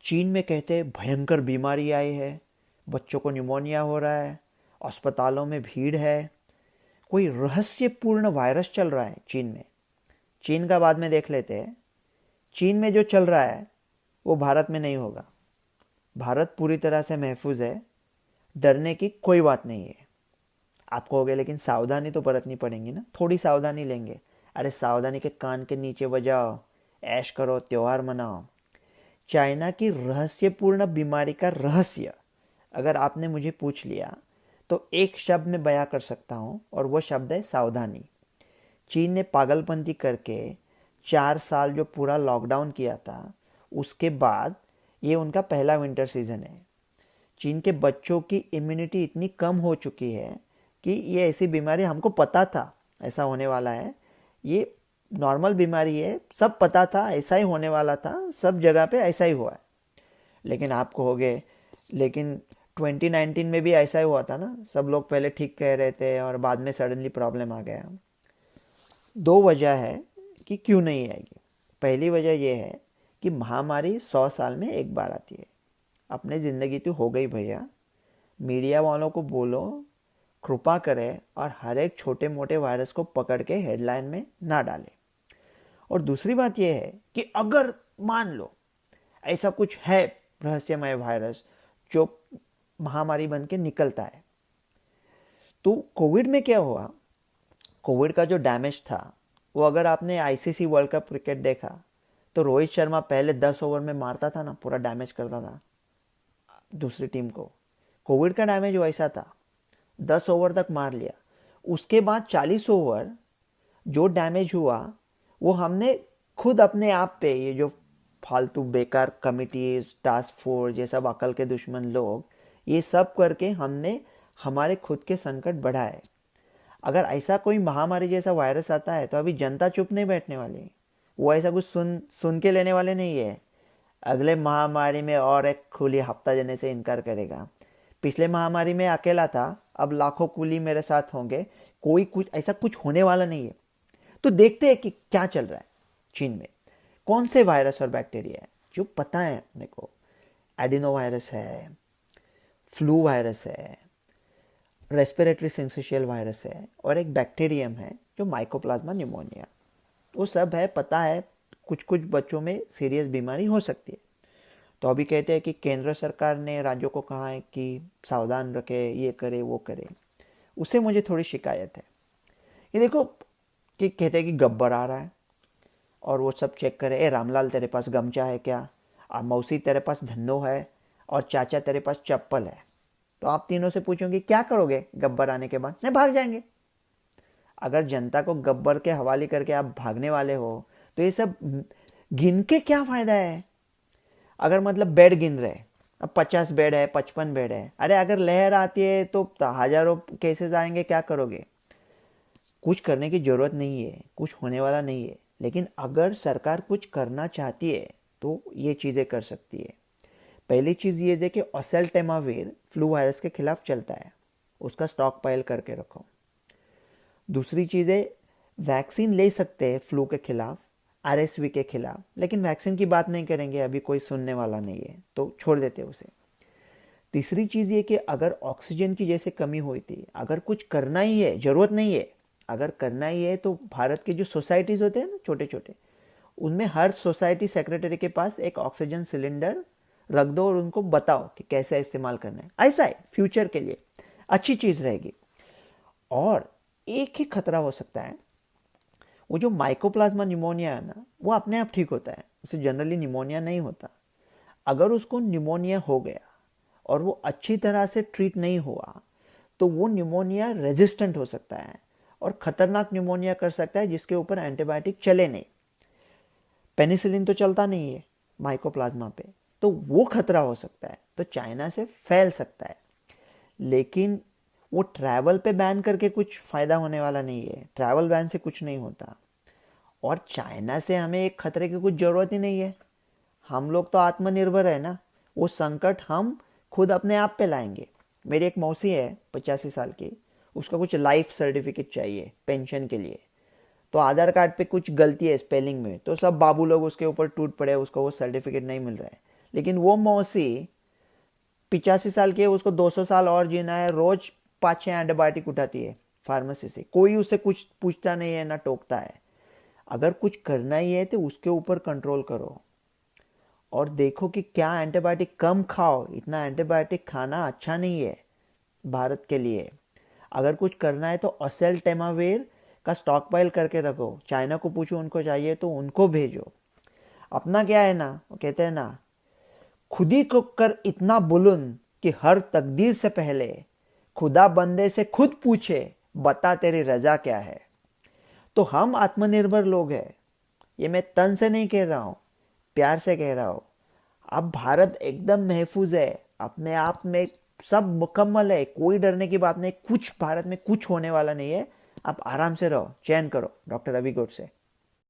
चीन में कहते हैं भयंकर बीमारी आई है, बच्चों को निमोनिया हो रहा है, अस्पतालों में भीड़ है, कोई रहस्यपूर्ण वायरस चल रहा है चीन में। चीन का बाद में देख लेते हैं। चीन में जो चल रहा है वो भारत में नहीं होगा। भारत पूरी तरह से महफूज है, डरने की कोई बात नहीं है। आप कहोगे लेकिन सावधानी तो बरतनी पड़ेगी ना, थोड़ी सावधानी लेंगे। अरे सावधानी के कान के नीचे बजाओ, ऐश करो, त्योहार मनाओ। चाइना की रहस्यपूर्ण बीमारी का रहस्य अगर आपने मुझे पूछ लिया तो एक शब्द में बयां कर सकता हूं, और वो शब्द है सावधानी। चीन ने पागलपंती करके 4 साल जो पूरा लॉकडाउन किया था, उसके बाद ये उनका पहला विंटर सीजन है। चीन के बच्चों की इम्यूनिटी इतनी कम हो चुकी है कि ये ऐसी बीमारी हमको पता था ऐसा होने वाला है। ये नॉर्मल बीमारी है, सब पता था ऐसा ही होने वाला था, सब जगह पे ऐसा ही हुआ है। लेकिन आप कहोगे लेकिन 2019 में भी ऐसा ही हुआ था ना, सब लोग पहले ठीक कह रहे थे और बाद में सडनली प्रॉब्लम आ गया। दो वजह है कि क्यों नहीं आएगी। पहली वजह यह है कि महामारी 100 साल में एक बार आती है। अपने ज़िंदगी तो हो गई भैया। मीडिया वालों को बोलो कृपा करें और हर एक छोटे मोटे वायरस को पकड़ के हेडलाइन में ना डालें। और दूसरी बात यह है कि अगर मान लो ऐसा कुछ है रहस्यमय वायरस जो महामारी बन के निकलता है, तो कोविड में क्या हुआ, कोविड का जो डैमेज था वो अगर आपने आईसीसी वर्ल्ड कप क्रिकेट देखा तो रोहित शर्मा पहले 10 ओवर में मारता था ना, पूरा डैमेज करता था दूसरी टीम को। कोविड का डैमेज वैसा था, 10 ओवर तक मार लिया, उसके बाद 40 ओवर जो डैमेज हुआ वो हमने खुद अपने आप पे, ये जो फालतू बेकार कमिटीज, टास्क फोर्स, ये सब अकल के दुश्मन लोग, ये सब करके हमने हमारे खुद के संकट बढ़ाए। अगर ऐसा कोई महामारी जैसा वायरस आता है तो अभी जनता चुप नहीं बैठने वाली। वो ऐसा कुछ सुन सुन के लेने वाले नहीं है। अगले महामारी में और एक खुली हफ्ता देने से इनकार करेगा। पिछले महामारी में अकेला था, अब लाखों कुली मेरे साथ होंगे, कोई कुछ ऐसा कुछ होने वाला नहीं है। तो देखते हैं कि क्या चल रहा है चीन में, कौन से वायरस और बैक्टीरिया है जो पता है अपने को। एडिनो वायरस है, फ्लू वायरस है, रेस्पिरेटरी सिंसिशियल वायरस है, और एक बैक्टीरियम है जो माइकोप्लाज्मा निमोनिया। वो सब है, पता है कुछ कुछ बच्चों में सीरियस बीमारी हो सकती है। तो अभी कहते हैं कि केंद्र सरकार ने राज्यों को कहा है कि सावधान रखे, ये करे वो करे। उससे मुझे थोड़ी शिकायत है। ये देखो कि कहते हैं कि गब्बर आ रहा है और वो सब चेक करे, ए रामलाल तेरे पास गमछा है क्या, मौसी तेरे पास धन्नो है, और चाचा तेरे पास चप्पल है। तो आप तीनों से पूछोगे क्या करोगे गब्बर आने के बाद? नहीं, भाग जाएंगे। अगर जनता को गब्बर के हवाले करके आप भागने वाले हो तो ये सब गिन के क्या फायदा है। अगर मतलब बेड गिन रहे, अब 50 बेड है, 55 बेड है, अरे अगर लहर आती है तो हजारों केसेस आएंगे, क्या करोगे? कुछ करने की जरूरत नहीं है, कुछ होने वाला नहीं है। लेकिन अगर सरकार कुछ करना चाहती है तो ये चीज़ें कर सकती है। पहली चीज़ ये है कि ओसेल्टेमाविर फ्लू वायरस के खिलाफ चलता है, उसका स्टॉक पाइल करके रखो। दूसरी चीज़ है वैक्सीन ले सकते हैं फ्लू के खिलाफ, आरएसवी के खिलाफ, लेकिन वैक्सीन की बात नहीं करेंगे, अभी कोई सुनने वाला नहीं है तो छोड़ देते उसे। तीसरी चीज़ ये कि अगर ऑक्सीजन की जैसे कमी हुई थी, अगर कुछ करना ही है, ज़रूरत नहीं है, अगर करना ही है तो भारत के जो सोसाइटीज़ होते हैं ना छोटे छोटे, उनमें हर सोसाइटी सेक्रेटरी के पास एक ऑक्सीजन सिलेंडर रख दो और उनको बताओ कि कैसे इस्तेमाल करना है। ऐसा है, फ्यूचर के लिए अच्छी चीज़ रहेगी। और एक ही खतरा हो सकता है, वो जो माइकोप्लाज्मा निमोनिया है ना, वो अपने आप ठीक होता है, उसे जनरली निमोनिया नहीं होता। अगर उसको निमोनिया हो गया और वो अच्छी तरह से ट्रीट नहीं हुआ तो वो निमोनिया रेजिस्टेंट हो सकता है और खतरनाक निमोनिया कर सकता है जिसके ऊपर एंटीबायोटिक चले नहीं। पेनिसिलिन तो चलता नहीं है माइकोप्लाज्मा पे, तो वो खतरा हो सकता है, तो चाइना से फैल सकता है। लेकिन वो ट्रैवल पे बैन करके कुछ फ़ायदा होने वाला नहीं है, ट्रैवल बैन से कुछ नहीं होता। और चाइना से हमें एक खतरे की कुछ ज़रूरत ही नहीं है, हम लोग तो आत्मनिर्भर है ना, वो संकट हम खुद अपने आप पे लाएंगे। मेरी एक मौसी है 85 साल की, उसका कुछ लाइफ सर्टिफिकेट चाहिए पेंशन के लिए, तो आधार कार्ड पे कुछ गलती है स्पेलिंग में, तो सब बाबू लोग उसके ऊपर टूट पड़े, उसको वो सर्टिफिकेट नहीं मिल रहा है। लेकिन वो मौसी 85 साल की है, उसको 200 साल और जीना है, रोज 5-6 एंटीबायोटिक उठाती है फार्मेसी से, कोई उससे कुछ पूछता नहीं है ना टोकता है। अगर कुछ करना ही है तो उसके ऊपर कंट्रोल करो और देखो कि क्या एंटीबायोटिक कम खाओ। इतना एंटीबायोटिक खाना अच्छा नहीं है भारत के लिए। अगर कुछ करना है तो असेल टेमावेर का स्टॉक पाइल करके रखो। चाइना को पूछो उनको चाहिए तो उनको भेजो। अपना क्या है ना, वो कहते हैं ना, खुद ही को कर इतना बुलंद कि हर तकदीर से पहले खुदा बंदे से खुद पूछे बता तेरी रजा क्या है। तो हम आत्मनिर्भर लोग हैं, ये मैं तन से नहीं कह रहा हूँ, प्यार से कह रहा हूँ। अब भारत एकदम महफूज है, अपने आप में सब मुकम्मल है, कोई डरने की बात नहीं, कुछ भारत में कुछ होने वाला नहीं है। आप आराम से रहो, चैन करो। डॉक्टर रवि गोड से।